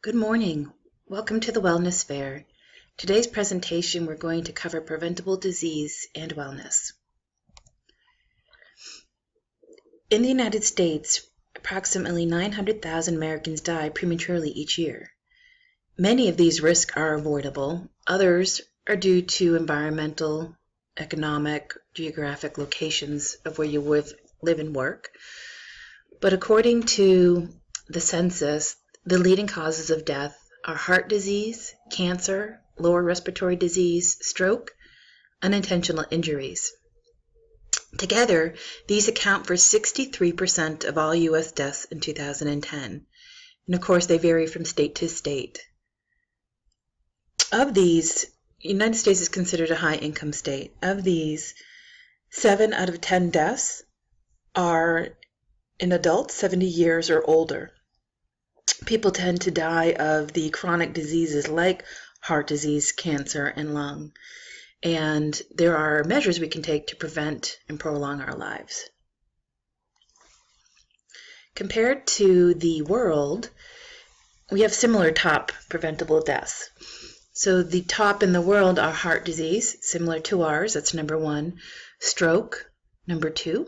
Good morning. Welcome to the Wellness Fair. Today's presentation, we're going to cover preventable disease and wellness. In the United States, approximately 900,000 Americans die prematurely each year. Many of these risks are avoidable. Others are due to environmental, economic, geographic locations of where you live and work. But according to the census, the leading causes of death are heart disease, cancer, lower respiratory disease, stroke, unintentional injuries. Together, these account for 63% of all U.S. deaths in 2010. And of course, they vary from state to state. Of these, the United States is considered a high-income state. Of these, 7 out of 10 deaths are in adults 70 years or older. People tend to die of the chronic diseases like heart disease, cancer, and lung. And there are measures we can take to prevent and prolong our lives. Compared to the world, we have similar top preventable deaths. So the top in the world are heart disease, similar to ours, that's number 1, stroke, number 2,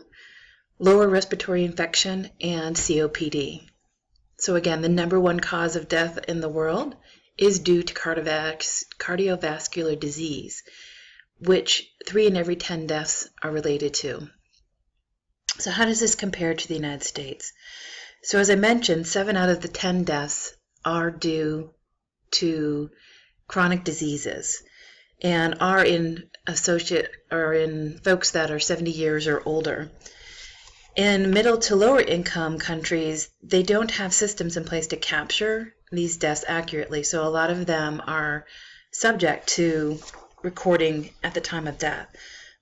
lower respiratory infection, and COPD. So again, the number 1 cause of death in the world is due to cardiovascular disease, which 3 in every 10 deaths are related to. So how does this compare to the United States? So as I mentioned, 7 out of the 10 deaths are due to chronic diseases and are in folks that are 70 years or older. In middle to lower income countries, they don't have systems in place to capture these deaths accurately, so a lot of them are subject to recording at the time of death.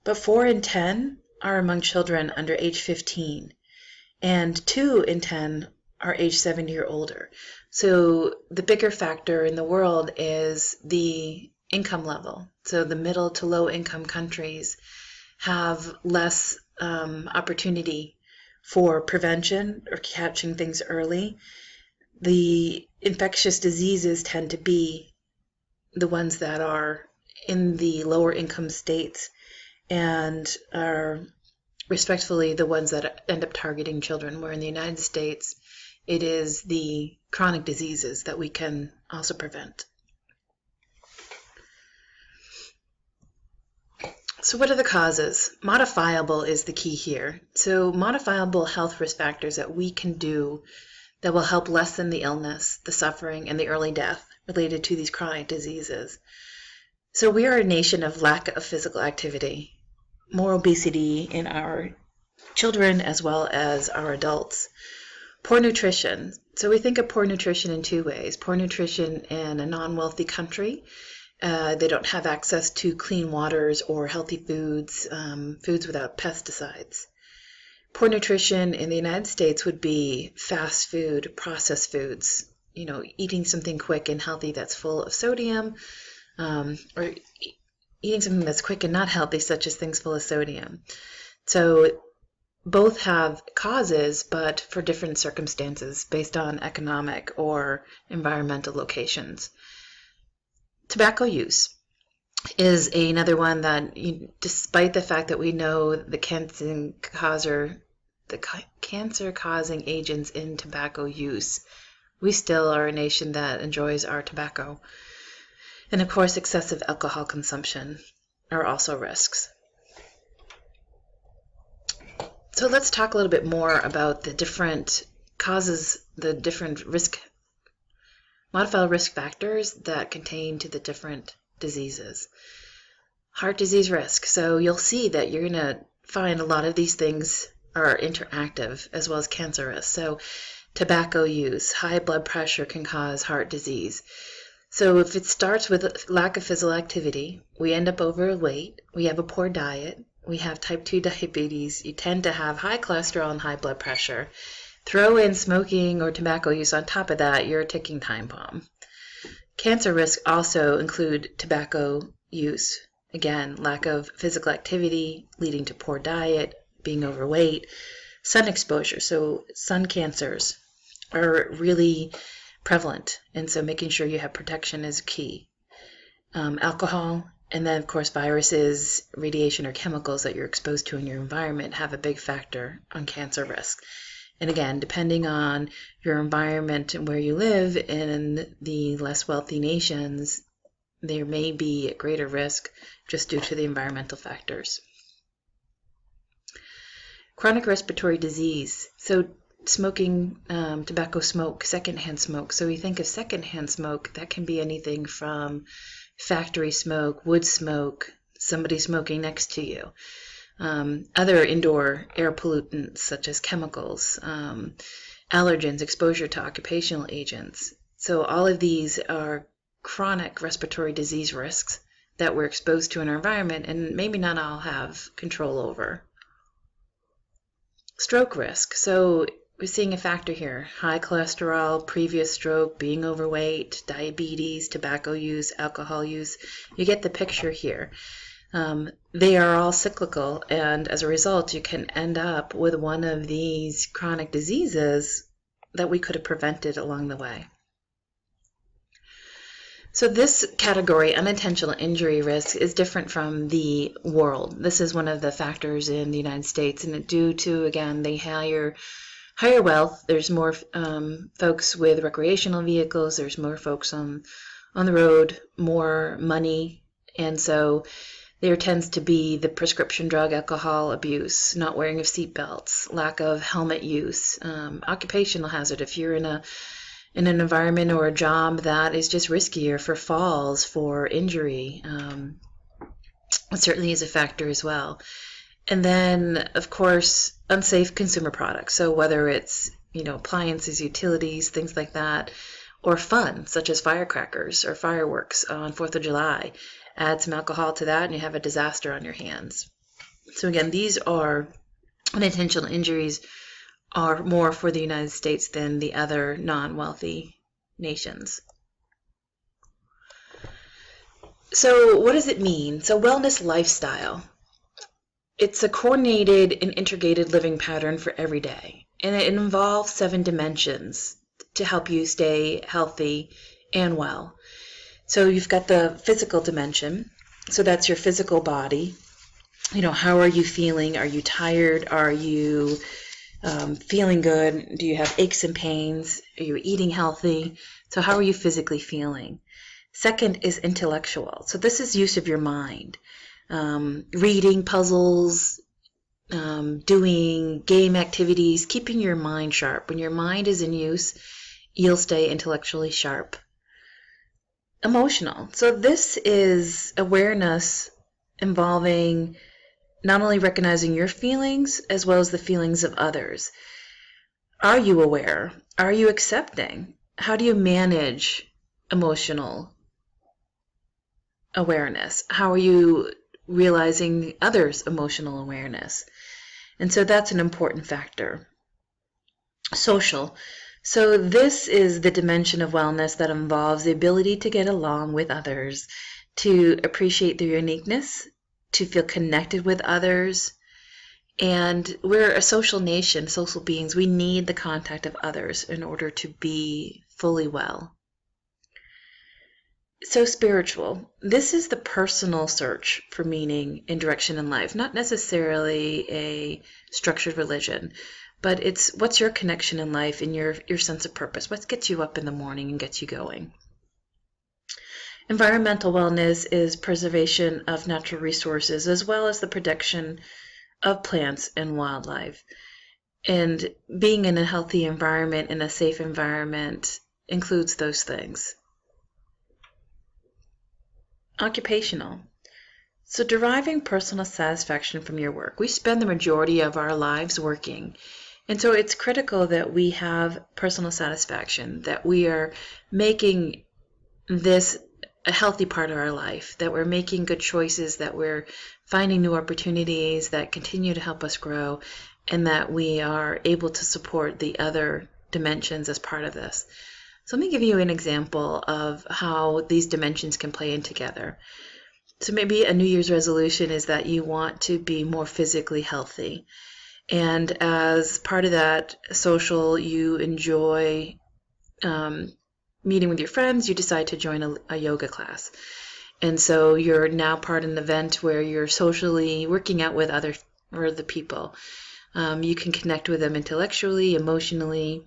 But 4 in 10 are among children under age 15, and 2 in 10 are age 70 or older. So the bigger factor in the world is the income level. So the middle to low income countries have less opportunity for prevention or catching things early. The infectious diseases tend to be the ones that are in the lower income states and are respectfully the ones that end up targeting children, where in the United States it is the chronic diseases that we can also prevent. So what are the causes? Modifiable is the key here. So modifiable health risk factors that we can do that will help lessen the illness, the suffering, and the early death related to these chronic diseases. So we are a nation of lack of physical activity, more obesity in our children as well as our adults. Poor nutrition. So we think of poor nutrition in 2 ways. Poor nutrition in a non-wealthy country. They don't have access to clean waters or healthy foods, foods without pesticides. Poor nutrition in the United States would be fast food, processed foods, eating something quick and healthy that's full of sodium, or eating something that's quick and not healthy, such as things full of sodium. So both have causes, but for different circumstances based on economic or environmental locations. Tobacco use is another one that, despite the fact that we know the cancer-causing agents in tobacco use, we still are a nation that enjoys our tobacco. And of course, excessive alcohol consumption are also risks. So let's talk a little bit more about the different causes, the different modifiable risk factors that contain to the different diseases. Heart disease risk. So you'll see that you're going to find a lot of these things are interactive as well as cancer risk. So tobacco use, high blood pressure can cause heart disease. So if it starts with lack of physical activity, we end up overweight, we have a poor diet, we have type 2 diabetes, you tend to have high cholesterol and high blood pressure. Throw in smoking or tobacco use on top of that, you're a ticking time bomb. Cancer risks also include tobacco use. Again, lack of physical activity leading to poor diet, being overweight, sun exposure. So sun cancers are really prevalent. And so making sure you have protection is key. Alcohol, and then of course viruses, radiation, or chemicals that you're exposed to in your environment have a big factor on cancer risk. And again, depending on your environment and where you live in the less wealthy nations, there may be a greater risk just due to the environmental factors. Chronic respiratory disease. So smoking, tobacco smoke, secondhand smoke. So we think of secondhand smoke, that can be anything from factory smoke, wood smoke, somebody smoking next to you. Other indoor air pollutants such as chemicals, allergens, exposure to occupational agents. So all of these are chronic respiratory disease risks that we're exposed to in our environment and maybe not all have control over. Stroke risk. So we're seeing a factor here: high cholesterol, previous stroke, being overweight, diabetes, tobacco use, alcohol use. You get the picture here. They are all cyclical, and as a result, you can end up with one of these chronic diseases that we could have prevented along the way. So this category, unintentional injury risk, is different from the world. This is one of the factors in the United States, and due to, again, the higher wealth, there's more folks with recreational vehicles, there's more folks on the road, more money, and so there tends to be the prescription drug alcohol abuse, not wearing of seatbelts, lack of helmet use, occupational hazard. If you're in an environment or a job that is just riskier for falls, for injury, it certainly is a factor as well. And then, of course, unsafe consumer products. So whether it's, appliances, utilities, things like that, or fun, such as firecrackers or fireworks on 4th of July. Add some alcohol to that and you have a disaster on your hands. So again, these are unintentional injuries are more for the United States than the other non-wealthy nations. So what does it mean? So wellness lifestyle. It's a coordinated and integrated living pattern for every day, and it involves 7 dimensions to help you stay healthy and well. So you've got the physical dimension, so that's your physical body. How are you feeling? Are you tired? Are you feeling good? Do you have aches and pains? Are you eating healthy? So how are you physically feeling? Second is intellectual. So this is use of your mind. Reading, puzzles, doing game activities, keeping your mind sharp. When your mind is in use, you'll stay intellectually sharp. Emotional. So this is awareness involving not only recognizing your feelings as well as the feelings of others. Are you aware? Are you accepting? How do you manage emotional awareness? How are you realizing others' emotional awareness? And so that's an important factor. Social. So this is the dimension of wellness that involves the ability to get along with others, to appreciate their uniqueness, to feel connected with others. And we're a social nation, social beings. We need the contact of others in order to be fully well. So spiritual. This is the personal search for meaning and direction in life, not necessarily a structured religion, but it's what's your connection in life and your sense of purpose. What gets you up in the morning and gets you going? Environmental wellness is preservation of natural resources as well as the protection of plants and wildlife. And being in a healthy environment and a safe environment includes those things. Occupational. So deriving personal satisfaction from your work. We spend the majority of our lives working. And so it's critical that we have personal satisfaction, that we are making this a healthy part of our life, that we're making good choices, that we're finding new opportunities that continue to help us grow, and that we are able to support the other dimensions as part of this. So let me give you an example of how these dimensions can play in together. So maybe a New Year's resolution is that you want to be more physically healthy. And as part of that social, you enjoy meeting with your friends, you decide to join a yoga class. And so you're now part of an event where you're socially working out with other people. You can connect with them intellectually, emotionally,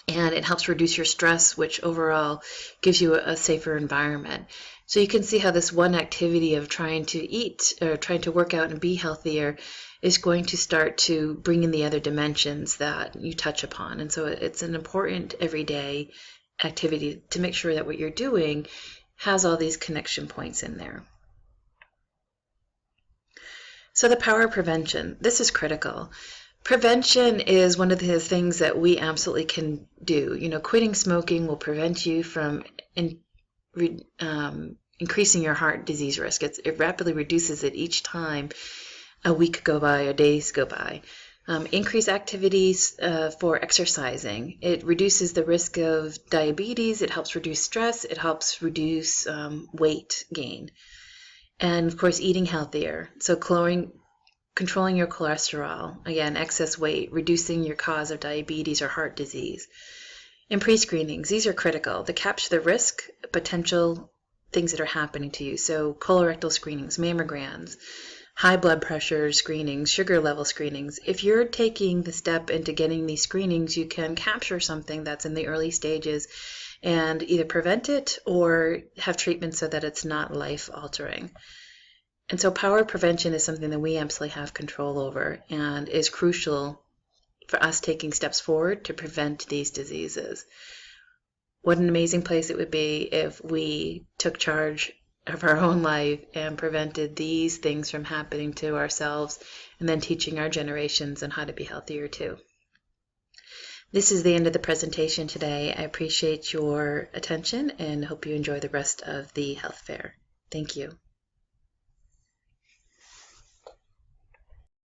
and it helps reduce your stress, which overall gives you a safer environment. So you can see how this one activity of trying to eat or trying to work out and be healthier is going to start to bring in the other dimensions that you touch upon. And so it's an important everyday activity to make sure that what you're doing has all these connection points in there. So the power of prevention, this is critical. Prevention is one of the things that we absolutely can do. Quitting smoking will prevent you from increasing your heart disease risk. It rapidly reduces it each time a week go by or days go by. Increase activities for exercising. It reduces the risk of diabetes. It helps reduce stress. It helps reduce weight gain. And of course, eating healthier. So controlling your cholesterol, again, excess weight, reducing your cause of diabetes or heart disease. And pre-screenings, these are critical to capture the risk, potential things that are happening to you. So colorectal screenings, mammograms, high blood pressure screenings, sugar level screenings. If you're taking the step into getting these screenings, you can capture something that's in the early stages and either prevent it or have treatment so that it's not life-altering. And so power prevention is something that we absolutely have control over and is crucial for us taking steps forward to prevent these diseases. What an amazing place it would be if we took charge of our own life and prevented these things from happening to ourselves and then teaching our generations on how to be healthier too. This is the end of the presentation today. I appreciate your attention and hope you enjoy the rest of the health fair. Thank you.